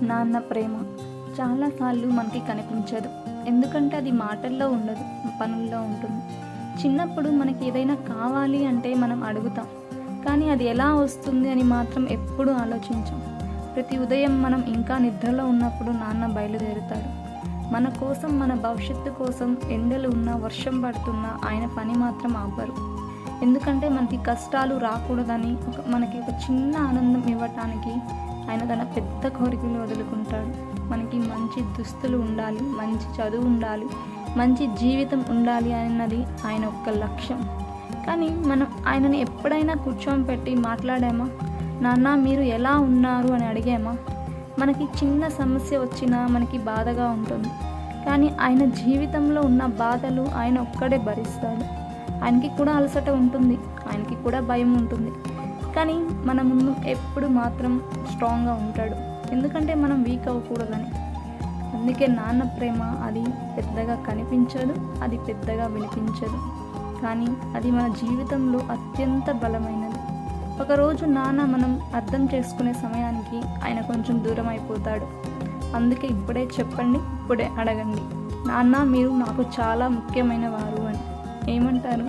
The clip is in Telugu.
నాన్న ప్రేమ చాలాసార్లు మనకి కనిపించదు. ఎందుకంటే అది మాటల్లో ఉండదు, పనుల్లో ఉంటుంది. చిన్నప్పుడు మనకి ఏదైనా కావాలి అంటే మనం అడుగుతాం, కానీ అది ఎలా వస్తుంది అని మాత్రం ఎప్పుడూ ఆలోచించాం. ప్రతి ఉదయం మనం ఇంకా నిద్రలో ఉన్నప్పుడు నాన్న బయలుదేరుతాడు. మన కోసం, మన భవిష్యత్తు కోసం ఎండలు ఉన్నా, వర్షం పడుతున్నా ఆయన పని మాత్రం ఆపరు. ఎందుకంటే మనకి కష్టాలు రాకూడదని, మనకి ఒక చిన్న ఆనందం ఇవ్వటానికి ఆయన తన పెద్ద కోరికలు వదులుకుంటాడు. మనకి మంచి దుస్తులు ఉండాలి, మంచి చదువు ఉండాలి, మంచి జీవితం ఉండాలి అన్నది ఆయన ఒక్క లక్ష్యం. కానీ మనం ఆయనని ఎప్పుడైనా కూర్చోబెట్టి మాట్లాడామా? నాన్న మీరు ఎలా ఉన్నారు అని అడిగామా? మనకి చిన్న సమస్య వచ్చినా మనకి బాధగా ఉంటుంది, కానీ ఆయన జీవితంలో ఉన్న బాధలు ఆయన ఒక్కడే భరిస్తాడు. ఆయనకి కూడా అలసట ఉంటుంది, ఆయనకి కూడా భయం ఉంటుంది, కానీ మన ముందు ఎప్పుడు మాత్రం స్ట్రాంగ్గా ఉంటాడు. ఎందుకంటే మనం వీక్ అవ్వకూడదని. అందుకే నాన్న ప్రేమ అది పెద్దగా కనిపించదు, అది పెద్దగా వినిపించదు, కానీ అది మన జీవితంలో అత్యంత బలమైనది. ఒకరోజు నాన్న మనం అర్థం చేసుకునే సమయానికి ఆయన కొంచెం దూరం అయిపోతాడు. అందుకే ఇప్పుడే చెప్పండి, ఇప్పుడే అడగండి, నాన్న మీరు నాకు చాలా ముఖ్యమైన వారు అని. ఏమంటారు?